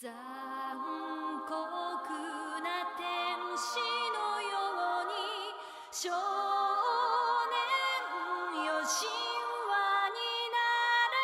残酷な天使のように少年よ神話になれ。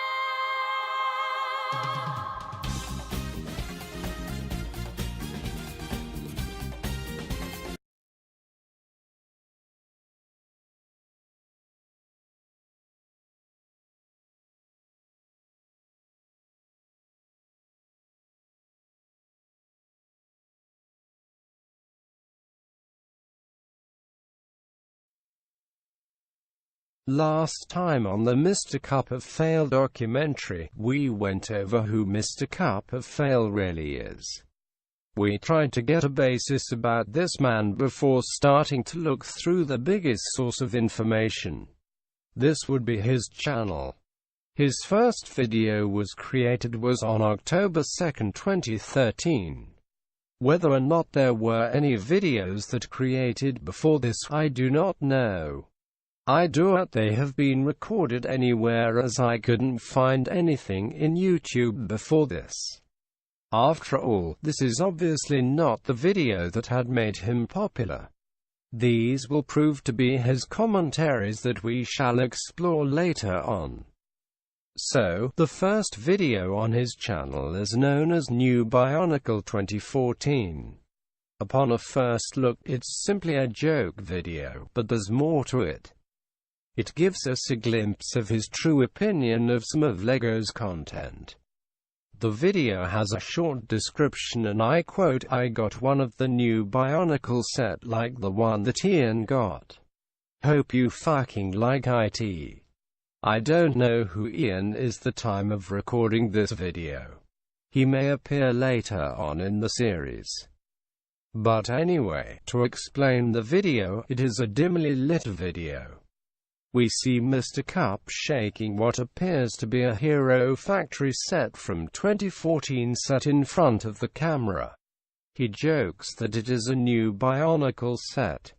Last time on the Mr. Cup of Fail documentary, we went over who Mr. Cup of Fail really is. We tried to get a basis about this man before starting to look through the biggest source of information. This would be his channel. His first video was on October 2, 2013. Whether or not there were any videos that created before this, I do not know. I doubt they have been recorded anywhere, as I couldn't find anything in YouTube before this. After all, this is obviously not the video that had made him popular. These will prove to be his commentaries that we shall explore later on. So, the first video on his channel is known as New Bionicle 2014. Upon a first look, it's simply a joke video, but there's more to it. It gives us a glimpse of his true opinion of some of LEGO's content. The video has a short description and I quote, "I got one of the new Bionicle set like the one that Ian got. Hope you fucking like it." I don't know who Ian is the time of recording this video. He may appear later on in the series. But anyway, to explain the video, it is a dimly lit video. We see Mr. Cup shaking what appears to be a Hero Factory set from 2014 set in front of the camera. He jokes that it is a new Bionicle set.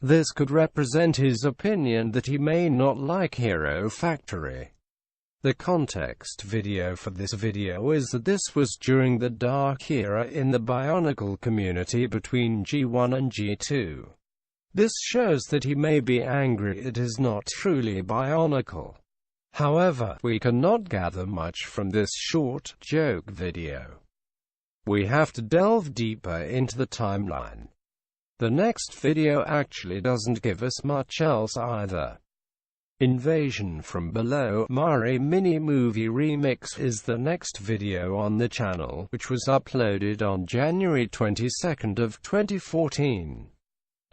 This could represent his opinion that he may not like Hero Factory. The context video for this video is that this was during the dark era in the Bionicle community between G1 and G2. This shows that he may be angry it is not truly Bionicle. However, we cannot gather much from this short, joke video. We have to delve deeper into the timeline. The next video actually doesn't give us much else either. Invasion from Below Mari Mini-Movie Remix is the next video on the channel, which was uploaded on January 22 of 2014.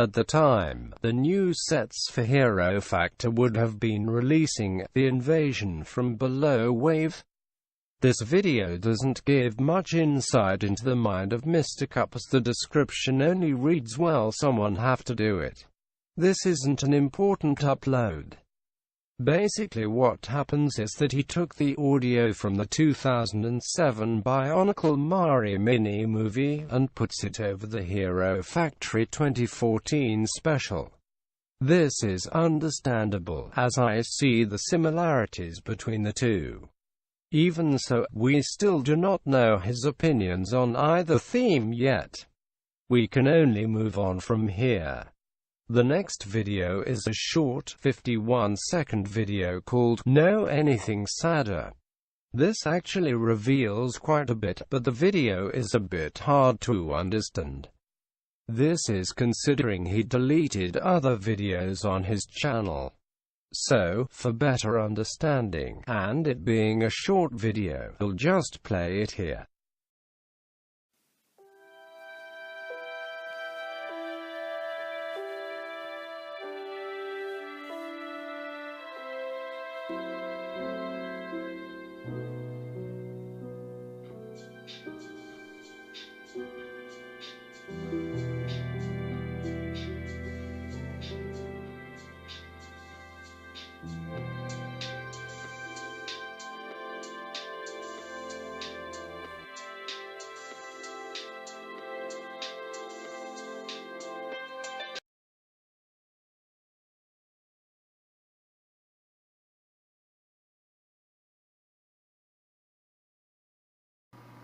At the time, the new sets for Hero Factor would have been releasing the Invasion from Below wave. This video doesn't give much insight into the mind of Mr. Cup, as the description only reads, "Well, someone have to do it." This isn't an important upload. Basically what happens is that he took the audio from the 2007 Bionicle Mari mini-movie and puts it over the Hero Factory 2014 special. This is understandable, as I see the similarities between the two. Even so, we still do not know his opinions on either theme yet. We can only move on from here. The next video is a short, 51-second video called "Know Anything Saga." This actually reveals quite a bit, but the video is a bit hard to understand. This is considering he deleted other videos on his channel. So, for better understanding, and it being a short video, I'll just play it here.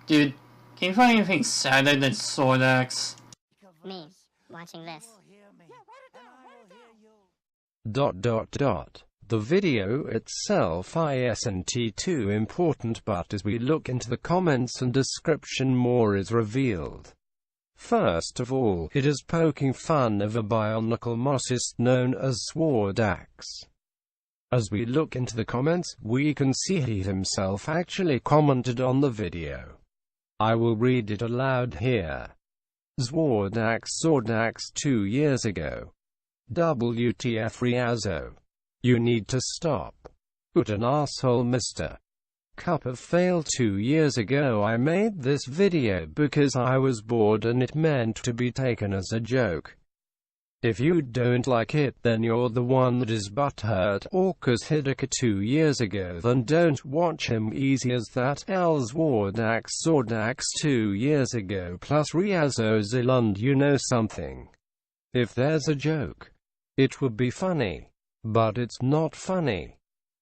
Dude, Can you find anything sadder than Sordax? Me, watching this. The video itself isn't too important, but as we look into the comments and description, more is revealed. First of all, it is poking fun of a bionicle mossist known as Swordax. As we look into the comments, we can see he himself actually commented on the video. I will read it aloud here. Swordax 2 years ago. WTF Riazzo. You need to stop. What an asshole, Mr. Cup of Fail. 2 years ago I made this video because I was bored and it meant to be taken as a joke. If you don't like it, then you're the one that is butthurt. Orcus Hidaka 2 years ago. Then don't watch him. Easy as that. Swordax 2 years ago plus Riazzo Zilund. You know something? If there's a joke, it would be funny. But it's not funny.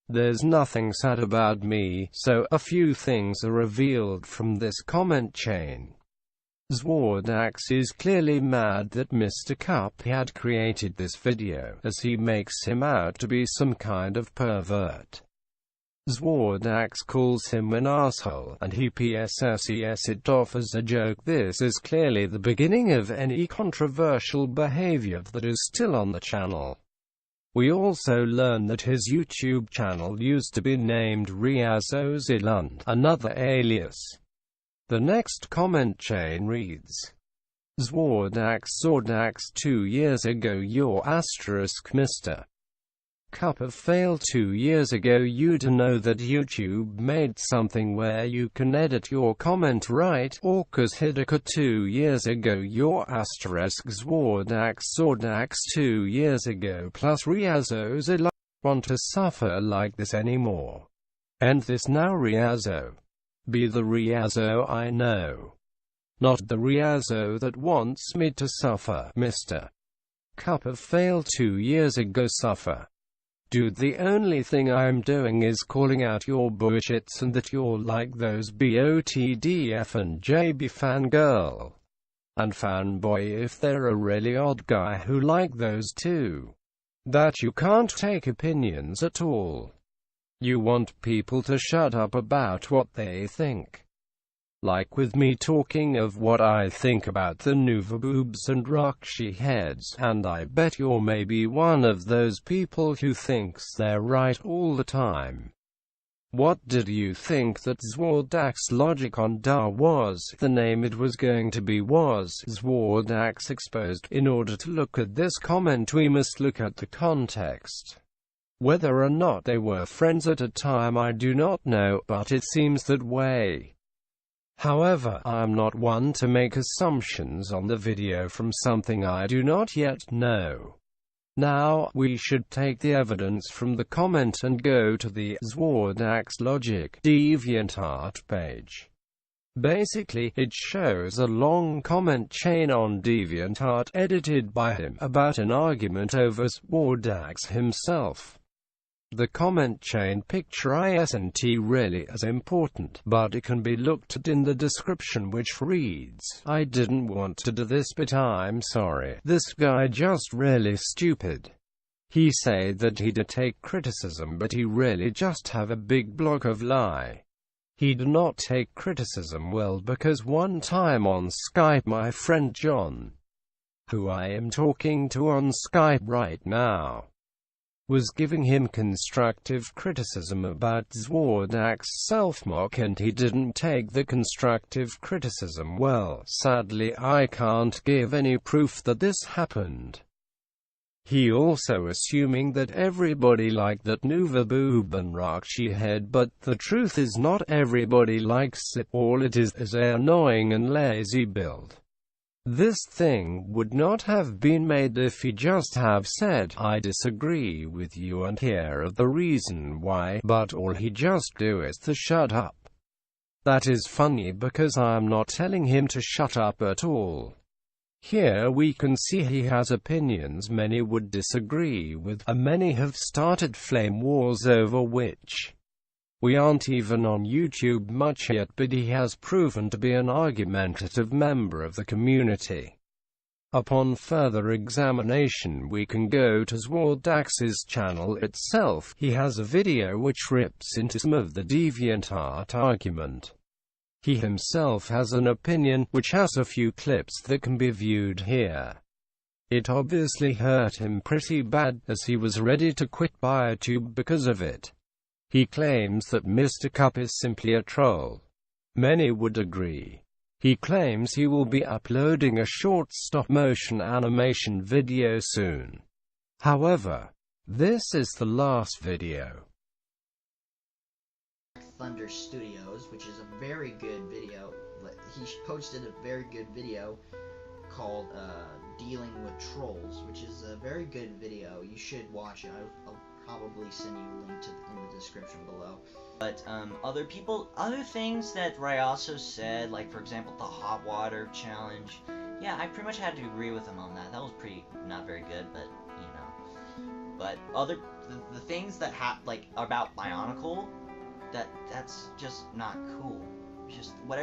There's nothing sad about me, so a few things are revealed from this comment chain. Swordax is clearly mad that Mr. Cup had created this video, as he makes him out to be some kind of pervert. Swordax calls him an asshole, and he PSSES it off as a joke. This is clearly the beginning of any controversial behavior that is still on the channel. We also learn that his YouTube channel used to be named Riazzo Zilund, another alias. The next comment chain reads, Swordax 2 years ago. Your asterisk Mr. Cup of Fail. 2 years ago you'd know that YouTube made something where you can edit your comment, right? Orcus Hidaka 2 years ago. Your asterisk Swordax 2 years ago plus Riazzo Zilund. Want to suffer like this anymore? End this now, Riazzo. Be the Riazzo I know. Not the Riazzo that wants me to suffer. Mr. Cup of Fail. 2 years ago. Suffer. Dude, the only thing I'm doing is calling out your bullshits and that you're like those BOTDF and JB fangirl and fanboy if they're a really odd guy who like those too. That you can't take opinions at all. You want people to shut up about what they think. Like with me talking of what I think about the Nuva boobs and Rakshi heads, and I bet you're maybe one of those people who thinks they're right all the time. What did you think that Swordax logic on Da was? The name it was going to be was Swordax Exposed. In order to look at this comment we must look at the context. Whether or not they were friends at a time I do not know, but it seems that way. However, I'm not one to make assumptions on the video from something I do not yet know. Now, we should take the evidence from the comment and go to the Swordax Logic DeviantArt page. Basically, it shows a long comment chain on DeviantArt edited by him about an argument over Swordax himself. The comment chain picture isn't really as important, but it can be looked at in the description, which reads, I didn't want to do this but I'm sorry. This guy just really stupid. He said that he'd take criticism but he really just have a big block of lie. He'd not take criticism well because one time on Skype my friend John, who I am talking to on Skype right now, was giving him constructive criticism about Swordax's self-mock and he didn't take the constructive criticism well. Sadly, I can't give any proof that this happened. He also assuming that everybody liked that Nuva boob and Rakshi head, but the truth is not everybody likes it. All it is a annoying and lazy build. This thing would not have been made if he just have said, I disagree with you and here are the reason why, but all he just do is to shut up. That is funny because I'm not telling him to shut up at all. Here we can see he has opinions many would disagree with, and many have started flame wars over which We aren't even on YouTube much yet, but he has proven to be an argumentative member of the community. Upon further examination we can go to Zwardax's channel itself. He has a video which rips into some of the DeviantArt argument. He himself has an opinion, which has a few clips that can be viewed here. It obviously hurt him pretty bad, as he was ready to quit BioTube because of it. He claims that Mr. Cup is simply a troll. Many would agree. He claims he will be uploading a short stop-motion animation video soon. However, this is the last video. Thunder Studios, which is a very good video. He posted a very good video called Dealing with Trolls, which is a very good video. You should watch it. I'll probably send you a link in the description below. But other things that Ryaso said, like for example the hot water challenge, yeah, I pretty much had to agree with him on that. That was not very good, but you know. But the things that like about Bionicle, that's just not cool. Just what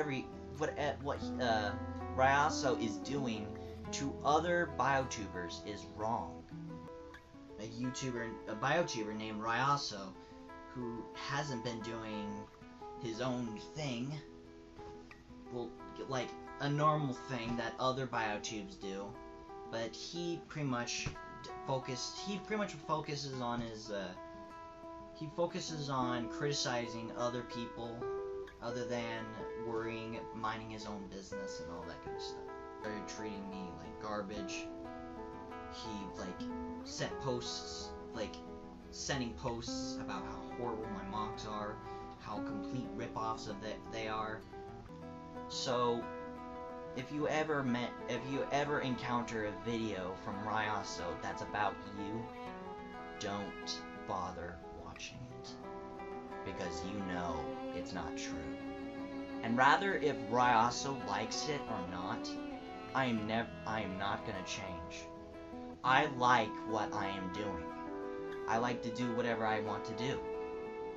Ryaso is doing to other biotubers is wrong. A biotuber named Ryaso, who hasn't been doing his own thing, well, like a normal thing that other biotubes do, but he pretty much focuses on his he focuses on criticizing other people other than minding his own business and all that kind of stuff. Started treating me like garbage. He sending posts about how horrible my mocks are, how complete rip-offs of they are. So, if you ever encounter a video from Ryaso that's about you, don't bother watching it, because you know it's not true. And rather, if Ryaso likes it or not, I am not gonna change. I like what I am doing. I like to do whatever I want to do.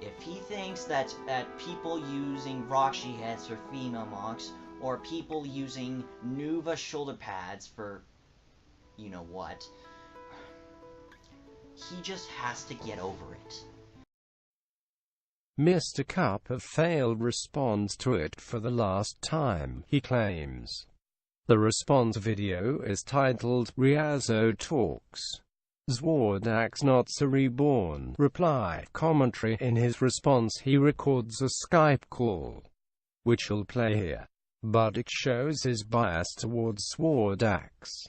If he thinks that people using Roxy heads for female mocks, or people using Nuva shoulder pads for you know what, he just has to get over it. Mr. Cup of Failed responds to it for the last time, he claims. The response video is titled, Ryaso Talks. Zwardax Not So Reborn reply commentary. In his response he records a Skype call, which will play here, but it shows his bias towards Zwardax.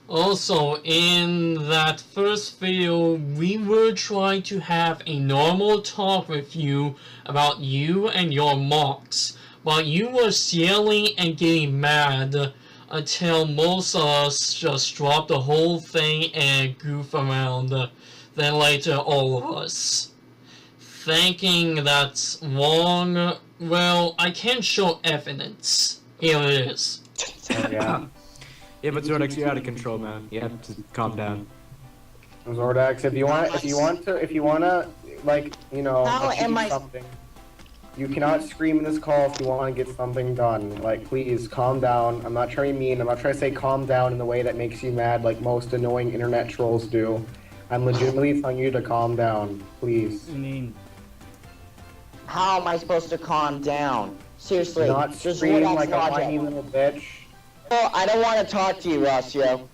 Also, in that first video, we were trying to have a normal talk with you about you and your mocks, but you were yelling and getting mad until most of us just dropped the whole thing and goof around. Then later, all of us. Thinking that's wrong, well, I can't show evidence. Here it is. Yeah. Yeah, but Zordax, you're out of control, man. You have to calm down. Zordax, if you wanna, like, you know, something, you cannot scream in this call if you want to get something done. Like, please, calm down. I'm not trying to be mean. I'm not trying to say calm down in the way that makes you mad like most annoying internet trolls do. I'm legitimately telling you to calm down. Please. How am I supposed to calm down? Seriously. Not scream like a whiny little bitch. Oh, I don't want to talk to you, Rossio.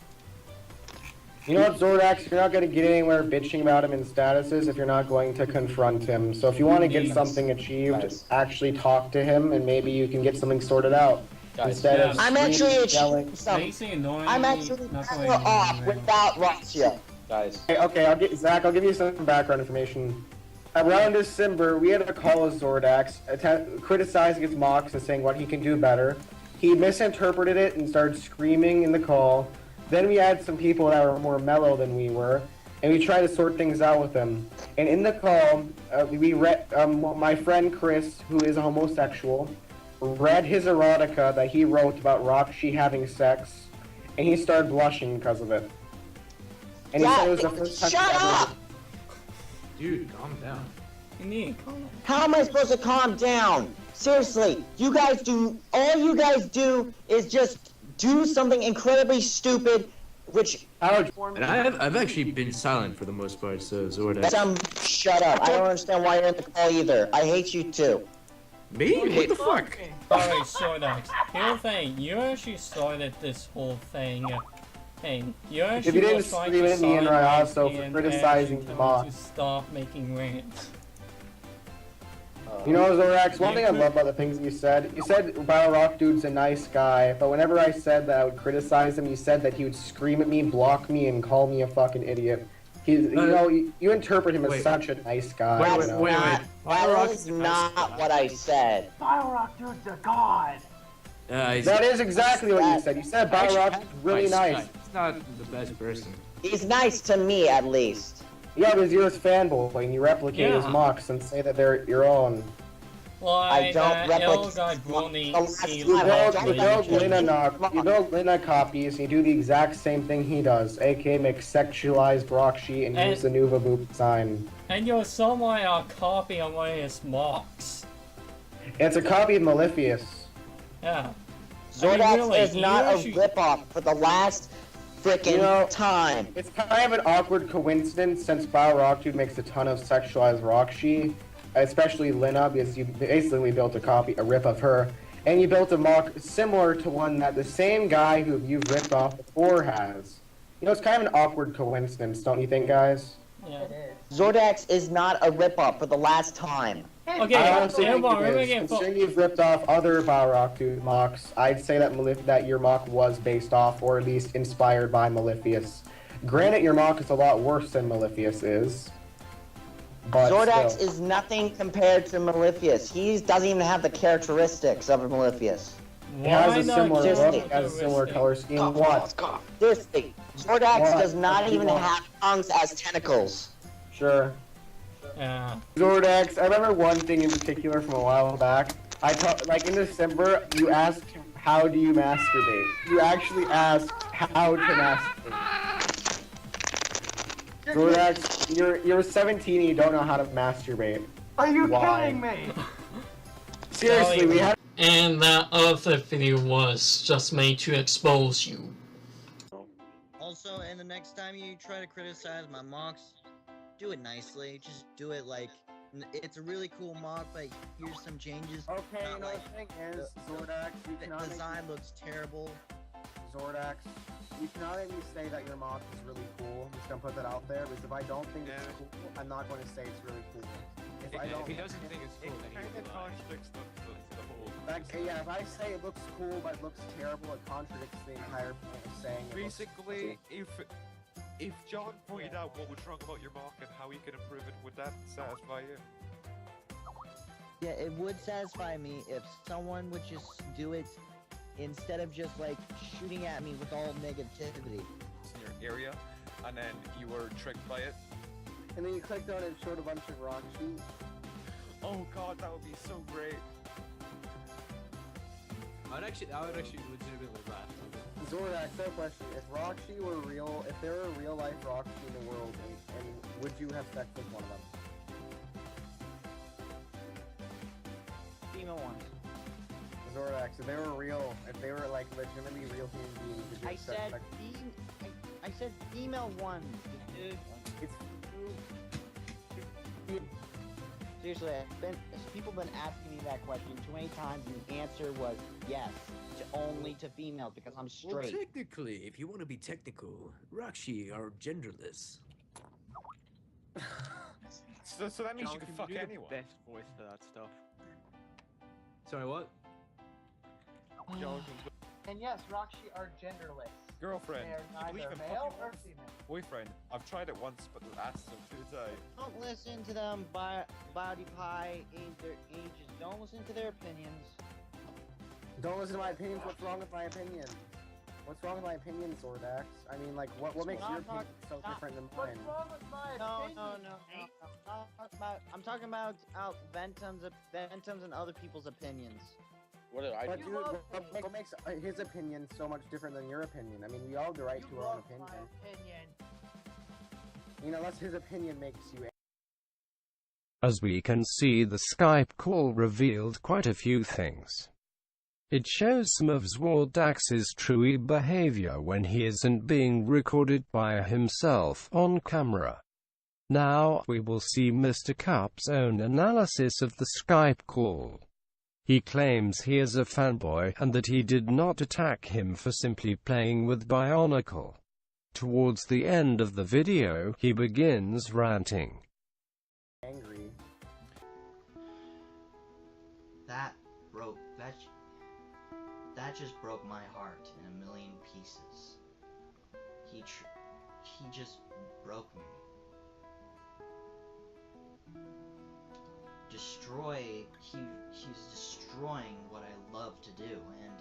You know what, Zordax? You're not going to get anywhere bitching about him in statuses if you're not going to confront him. So if you want to get something achieved, actually talk to him, and maybe you can get something sorted out. Instead of I'm actually yelling. I'm actually better off without Rossio. Guys. Okay, I'll give you some background information. Around December, we had a call with Zordax, criticizing his mocks and saying what he can do better. He misinterpreted it and started screaming in the call. Then we had some people that were more mellow than we were, and we tried to sort things out with them. And in the call, we read, my friend Chris, who is a homosexual, read his erotica that he wrote about Roxy having sex, and he started blushing because of it. And he said it was the first time Shut up! Dude, calm down. You need to calm. How am I supposed to calm down? Seriously, all you guys do is just do something incredibly stupid, which And I've actually been silent for the most part, so Zordax. Shut up. I don't understand why you're in the call either. I hate you too. Me? What the fuck? Sorry, Sordax. Here's the thing, you actually started this whole thing. You actually If you didn't was trying scream to at me and silence Ryaso me for and criticizing actually the told mod. to stop making rants. You know, Zorax, one thing I love about the things you said Battle Rock Dude's a nice guy, but whenever I said that I would criticize him, you said that he would scream at me, block me, and call me a fucking idiot. You interpret him as such a nice guy. That is not what I said. Battle Rock Dude's a god! That is exactly what you said. You said Battle Rock is really nice. He's not the best person. He's nice to me, at least. Yeah, because you're his fanboy, and you replicate his mocks and say that they're your own. Like, I don't You build Lina copies, and you do the exact same thing he does, aka make sexualized Rockshi and use the Nuva Boop design. And you're somewhat a copy of one of his mocks. It's a copy of Malefius. Yeah. Zordax is not a ripoff for the last frickin' time. It's kind of an awkward coincidence since Battle Rock Dude makes a ton of sexualized Rockshi, especially Lina, because you basically built a rip of her, and you built a mock similar to one that the same guy who you've ripped off before has. You know, it's kind of an awkward coincidence, don't you think, guys? Yeah. Zordax is not a ripoff for the last time. Okay, I honestly think it is. Considering you've ripped off other Battle Rock Dude mocks, I'd say that your mock was based off, or at least inspired by Malefius. Granted, your mock is a lot worse than Malefius is. But Zordax still. is nothing compared to Malefius. He doesn't even have the characteristics of a Malefius. He has a similar look, has a similar color scheme. What? Seriously, Zordax does not even have tongues as tentacles. Sure. Yeah. Zordax, I remember one thing in particular from a while back. Like in December, you asked, how do you masturbate? You actually asked how to masturbate. Zordax, you're 17 and you don't know how to masturbate. Are you Why? kidding me? Seriously, we had. And that other video was just made to expose you. Also, and the next time you try to criticize my mocks, do it nicely. Just do it like, it's a really cool mock, but here's some changes. Okay, you know, the thing is, Zordax, you the cannot design looks terrible. Zordax, you cannot make me say that your mock is really cool. I'm just gonna put that out there, because if I don't think it's cool, I'm not going to say it's really cool. If he doesn't think it's cool, then he contradicts the whole. Yeah, if I say it looks cool but it looks terrible, it contradicts the entire point of saying it Basically, if John pointed out what was wrong about your mock and how he could improve it, would that satisfy you? Yeah, it would satisfy me if someone would just do it instead of just like shooting at me with all negativity. In your area, and then you were tricked by it. And then you clicked on it and showed a bunch of Rockshi. Oh god, that would be so great. I would actually legitimately laugh. Zordax, no question. If Rockshi were real, if there were a real life Rockshi in the world, and would you have sex with one of them? Female ones. Zordax, if they were like legitimately real human beings, would you have sex with I said female ones, dude. It's Seriously, people have been asking me that question too many times, and the answer was yes, only to females because I'm straight. Well, technically, if you want to be technical, Rockshi are genderless. So that means you can fuck anyone. Best voice for that stuff. Sorry, what? And yes, Rockshi are genderless. Girlfriend, They're you believe neither in male fucking or female. boyfriend. I've tried it once, but last so to die. Don't listen to them, body pie, their ages. Don't listen to their opinions. Don't listen to my opinions. What's wrong with my opinion? What's wrong with my opinion, Zordax? I mean, like, what makes your opinion so different than mine? What's wrong with my opinion? No. I'm talking about Ventum's and other people's opinions. What did I But do? dude, what makes his opinion so much different than your opinion? I mean, we all have the right to our own opinion. My opinion. You know, unless his opinion makes you As we can see, the Skype call revealed quite a few things. It shows some of Zordax's true behavior when he isn't being recorded by himself on camera. Now, we will see Mr. Cup's own analysis of the Skype call. He claims he is a fanboy, and that he did not attack him for simply playing with Bionicle. Towards the end of the video, he begins ranting. Angry. That just broke my heart in a million pieces. He just broke me. He's destroying what I love to do, and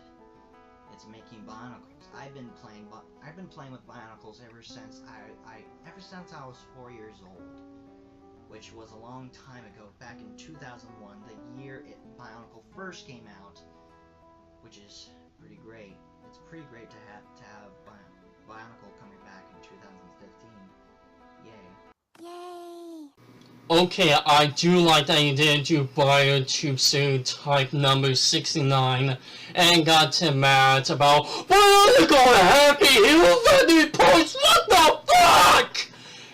it's making Bionicles. I've been playing with Bionicles ever since I was 4 years old, which was a long time ago, back in 2001, the year Bionicle first came out, which is pretty great. It's pretty great to have Bionicle coming back in 2015. Yay. Yay! Okay, I do like that you did do Biotube Stereotype number 69 and got to mad about Bionicle Happy Heroes and points. What the fuck?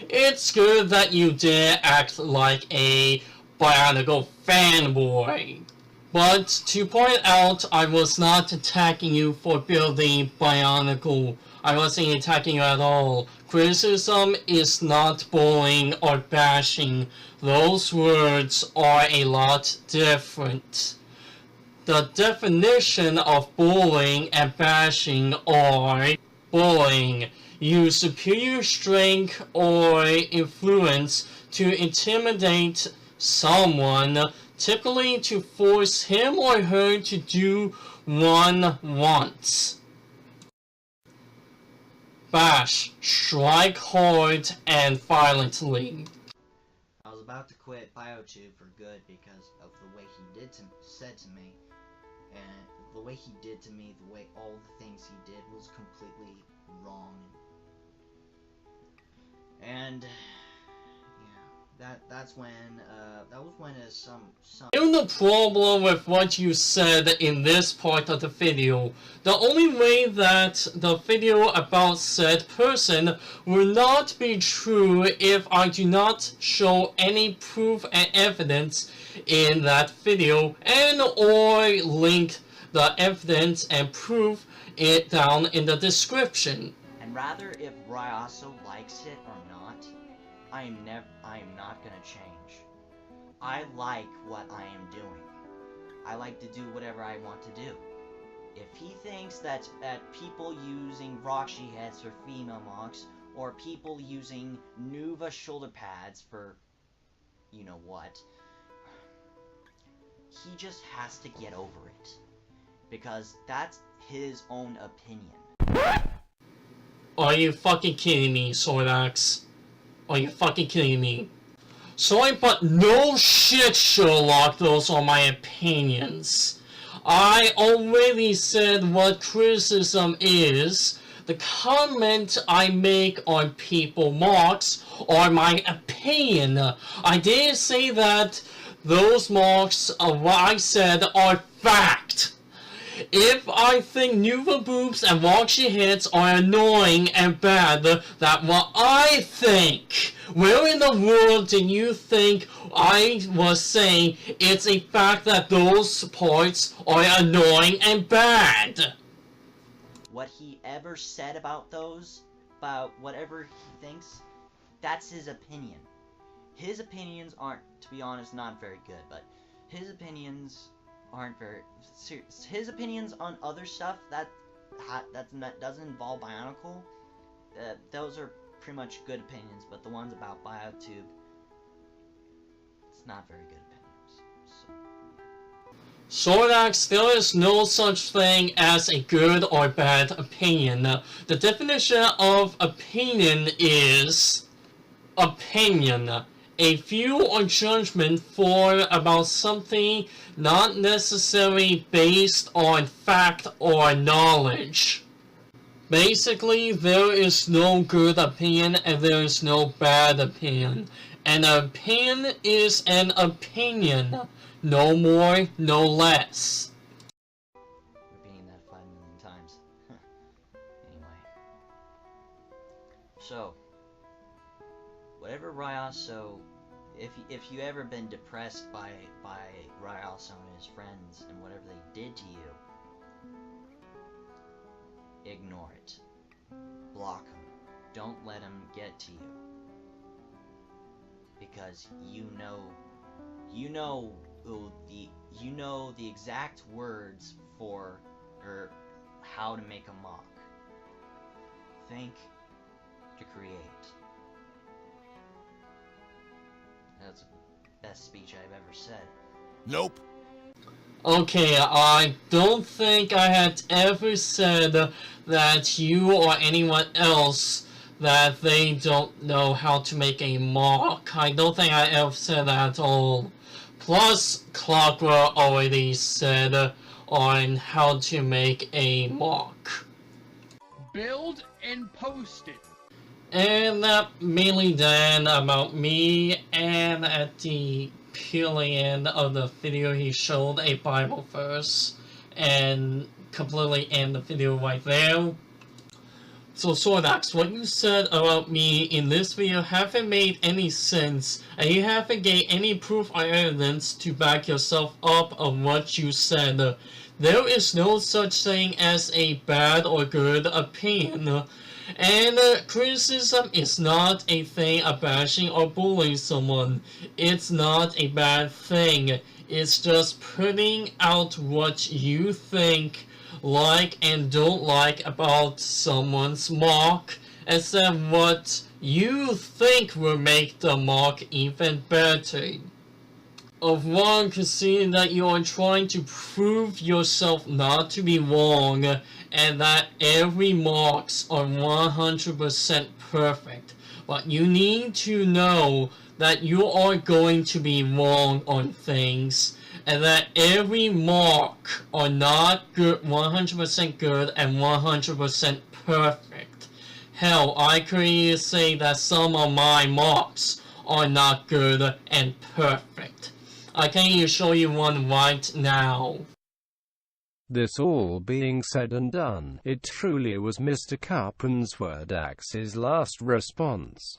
It's good that you did act like a Bionicle fanboy. But to point out, I was not attacking you for building Bionicle. I wasn't attacking you at all. Criticism is not bullying or bashing. Those words are a lot different. The definition of bullying and bashing are: bullying, use superior strength or influence to intimidate someone, typically to force him or her to do one wants. Bash, strike hard and violently. I was about to quit Biotube for good because of the way he said to me, and the way he did to me, the way all the things he did was completely wrong. And that was when some Here's the problem with what you said in this part of the video. The only way that the video about said person will not be true if I do not show any proof and evidence in that video, and or link the evidence and proof it down in the description. And rather, if Ryaso likes it or not, I am not gonna change. I like what I am doing. I like to do whatever I want to do. If he thinks that people using Roxy heads for female mocks, or people using Nuva shoulder pads for you know what, he just has to get over it. Because that's his own opinion. Are you fucking kidding me, Sordax? Are you fucking kidding me? Sorry, but no shit, Sherlock, those are my opinions. I already said what criticism is. The comment I make on people mocks are my opinion. I didn't say that those mocks of what I said are fact. If I think Nuva boobs and Roxy heads are annoying and bad, that's what I think. Where in the world do you think I was saying it's a fact that those parts are annoying and bad? What he ever said about those, about whatever he thinks, that's his opinion. His opinions aren't, to be honest, not very good, but his opinions aren't very serious. His opinions on other stuff that doesn't involve Bionicle, those are pretty much good opinions, but the ones about Biotube, it's not very good opinions. Sordax, there is no such thing as a good or bad opinion. The definition of opinion is opinion. A view or judgment formed about something, not necessarily based on fact or knowledge. Basically, there is no good opinion and there is no bad opinion. An opinion is an opinion, no more, no less. Repeating that 5 million times. Anyway. So, whatever Ryaso, if you ever been depressed by Ryaso and his friends and whatever they did to you, ignore it. Block them. Don't let them get to you. Because you know the exact words for or how to make a mock. Think to create. That's the best speech I've ever said. Nope. Okay, I don't think I had ever said that you or anyone else that they don't know how to make a mock. I don't think I ever said that at all. Plus, Clockwork already said on how to make a mock. Build and post it. And that mainly then about me, and at the peeling end of the video he showed a Bible verse and completely end the video right there. So Sordax, what you said about me in this video haven't made any sense, and you haven't gained any proof or evidence to back yourself up of what you said. There is no such thing as a bad or good opinion. And criticism is not a thing of bashing or bullying someone. It's not a bad thing. It's just putting out what you think, like and don't like about someone's mock, and then what you think will make the mock even better. Of one can see that you are trying to prove yourself not to be wrong, and that every mocks are 100% perfect. But you need to know that you are going to be wrong on things, and that every mock are not good, 100% good and 100% perfect. Hell, I could even say that some of my mocks are not good and perfect. I can even show you one right now. This all being said and done, it truly was Mr. Carpen's Zwardax's last response.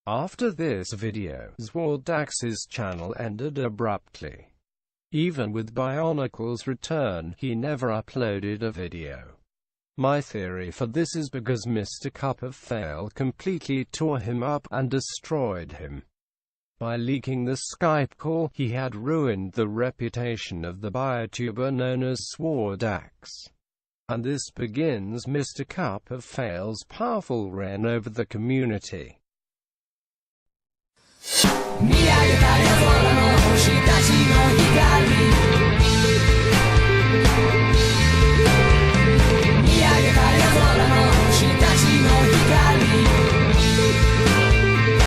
After this video, Zwardax's channel ended abruptly. Even with Bionicle's return, he never uploaded a video. My theory for this is because Mr. Cup of Fail completely tore him up and destroyed him. By leaking the Skype call, he had ruined the reputation of the biotuber known as Zwardax. And this begins Mr. Cup of Fail's powerful reign over the community.